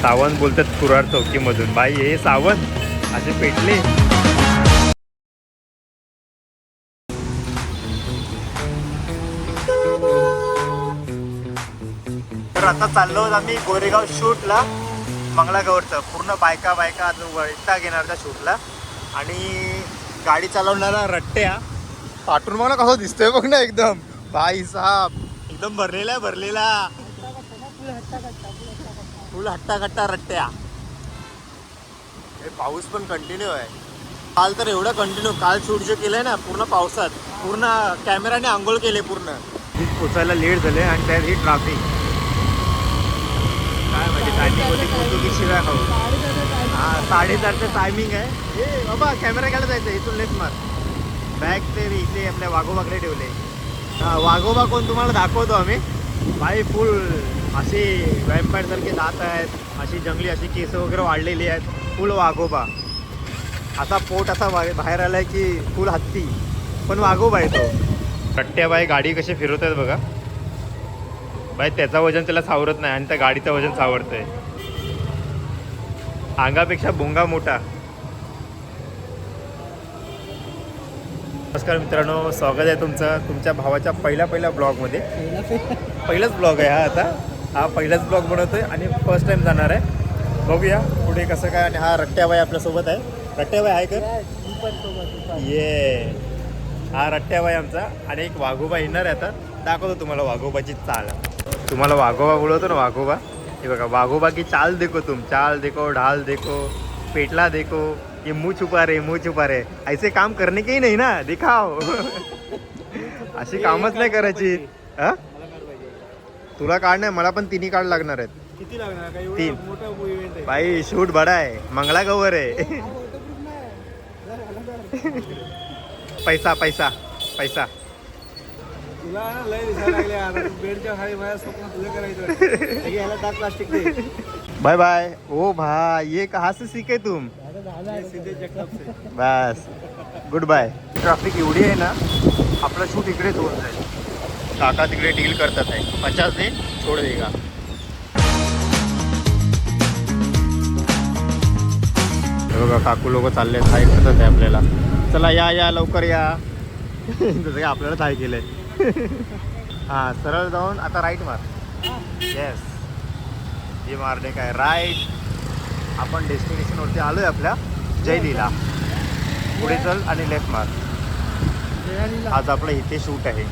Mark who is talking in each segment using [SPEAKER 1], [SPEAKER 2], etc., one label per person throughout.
[SPEAKER 1] सावंत बोलतात कुरार चौकीमधून. बाई हे सावंत असे पेटले. तर आता चाललो आम्ही गोरेगाव शूटला, मंगळागौरचं. पूर्ण बायका वैता घेणार त्या शूटला. आणि गाडी चालवणारा रट्ट्या पाठून मला कसं दिसतोय बघ ना, एकदम भाई साहब एकदम भरलेला फुल हट्टा कट्टा रट्ट्या. पाऊस पण कंटिन्यू आहे. काल तर एवढं कंटिन्यू, काल शूट जे केलंय ना पूर्ण पावसात, पूर्ण कॅमेराने आंघोळ केले. पूर्ण पोचायला लेट झाले आणि त्यात ही ट्रॅफिक. काय म्हणजे टायमिंगमध्ये पोचू की शिवाय खाऊ. हां 4:30चं टायमिंग आहे. ए बाबा कॅमेरा घ्यायला जायचं, इथून लेट मार. बॅग ते इथे आपल्या वाघोबाकडे ठेवले. हां वाघोबा कोण तुम्हाला दाखवतो आम्ही. बाई फुल अशी वॅम्पायरसारखे दात आहेत, अशी जंगली अशी केस वगैरे वाढलेली आहेत. फुल वाघोबा. असा पोट असा बाहेर आलाय की फुल हत्ती, पण वाघोबा आहे तो. रट्ट्या बाई गाडी कशी फिरवत आहेत बघा. बाई त्याचा वजन त्याला सावरत नाही आणि त्या गाडीचं वजन सावरतंय. अंगापेक्षा भोंगा मोठा. नमस्कार मित्रांनो, स्वागत आहे तुमचं तुमच्या भावाच्या पहिल्या ब्लॉगमध्ये. पहिलाच ब्लॉग आहे हा. आता हा पहिलाच ब्लॉग बनवतोय आणि फर्स्ट टाइम जाणार आहे. बघूया पुढे कसं काय. आणि हा रट्ट्याबाई आपल्यासोबत आहे. रट्ट्याबाई आहे का? ये हा रट्ट्याबाई आमचा. आणि एक वाघोबा येणार आहे. आता दाखवतो तुम्हाला वाघोबाची चाल. तुम्हाला वाघोबा बोलवतो ना, वाघोबा. हे बघा वाघोबा की चाल देखो तुम, चाल देखो, ढाल देखो, पेटला देखो, ये मुँह छुपा रे. ऐसे काम करने के ही नाही ना, दिखाओ. अशी कामच नाही करायची. हा तुला कार्ड नाही, मला पण 3 कार्ड लागणार आहेत.
[SPEAKER 2] किती लागणार?
[SPEAKER 1] 3. बाई शूट बडा आहे, मंगळागौर आहे. पैसा
[SPEAKER 2] तुला लय दिसायला लागले आता. बेडच्या खाली माझ्या स्वप्न तुझं करायचं. याला टाक प्लास्टिक दे.
[SPEAKER 1] Bye bye. ओ भाई ये कहाँ से सीखे तुम?
[SPEAKER 2] सीधे जगताप से.
[SPEAKER 1] बस गुड बाय. ट्रॅफिक एवढी आहे ना, आपला शूट इकडेच होऊन जाईल. काका तिकडे डील करतात आहे. 50 दे छोड देगा. बघा काकू लोक चालले आहेत. हाय करतात आहे आपल्याला. चला या लवकर या. जसं काय आपल्याला थाय केलंय. हां सरळ जाऊन आता राईट मार. येस हे मारणे काय राईट. आपण डेस्टिनेशनवरती आलो आहे आपल्या जयलीला. पुढे चल आणि लेफ्ट मार. आज आपलं इथे शूट आहे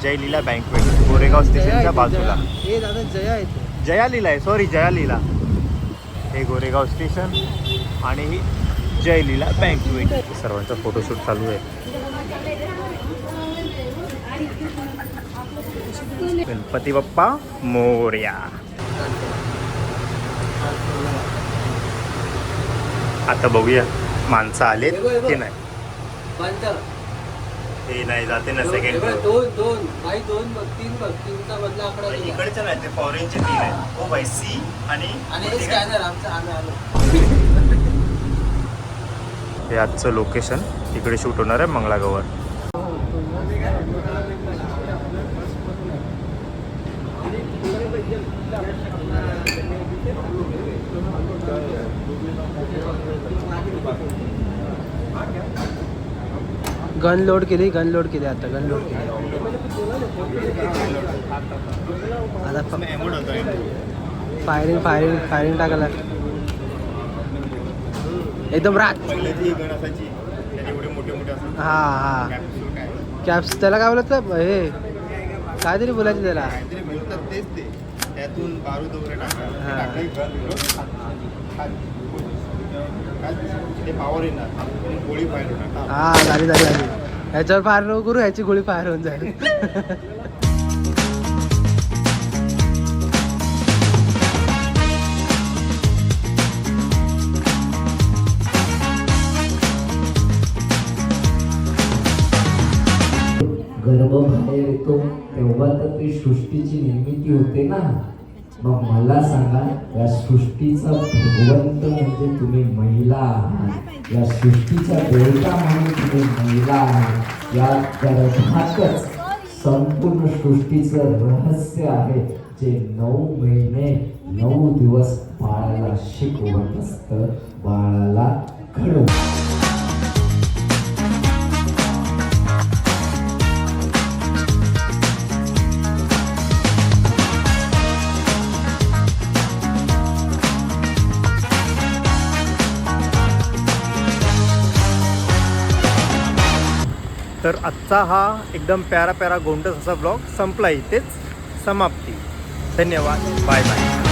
[SPEAKER 1] जयलीला बँकवेट, गोरेगाव स्टेशनच्या बाजूला.
[SPEAKER 2] हे दादा जया येतो.
[SPEAKER 1] जयालीला आहे, सॉरी जयालीला. हे गोरेगाव स्टेशन आणि ही जयलीला बँकवेट. सर्वांचा फोटोशूट चालू आहे. गणपती बाप्पा मोरया. आता बघूया माणसं आलेत की नाही. ते नाही जाते ना सेकंड.
[SPEAKER 2] दोन भाई 2 बघ 3 बघ 3चा बदला आकडा.
[SPEAKER 1] इकडचे नाही ते फॉरेनचे 3 आहेत. ओ भाई सी आणि
[SPEAKER 2] स्कॅनर आमचा आलो.
[SPEAKER 1] हे आजचं लोकेशन. इकडे शूट होणार आहे मंगळागौर.
[SPEAKER 2] गन लोड केली आता गन लोड केली. आता फायरिंग टाकायला एकदम रात. हा कॅप्स त्याला काय बोलत हे काहीतरी बोलायचं त्याला.
[SPEAKER 1] त्यातून बारूद वगैरे पॉवर येणार, गोळी फायर होणार.
[SPEAKER 2] हा झाली ह्याच्यावर फायर नको करू, ह्याची गोळी फायर होऊन जाईल.
[SPEAKER 3] गर्भ बाहेर येतो तेव्हा तर ती सृष्टीची निर्मिती होते ना. मग मला सांगा, या सृष्टीचा भगवंत म्हणजे तुम्ही महिला आहात, या सृष्टीचा देवता म्हणून तुम्ही महिला आहात. या गर्भातच संपूर्ण सृष्टीचं रहस्य आहे, जे 9 महिने 9 दिवस बाळाला शिकवत असतं, बाळाला घडवत.
[SPEAKER 1] तर आजचा हा एकदम प्यारा प्यारा गोंडस असा ब्लॉग संपला, इथेच समाप्ती. धन्यवाद, बाय बाय.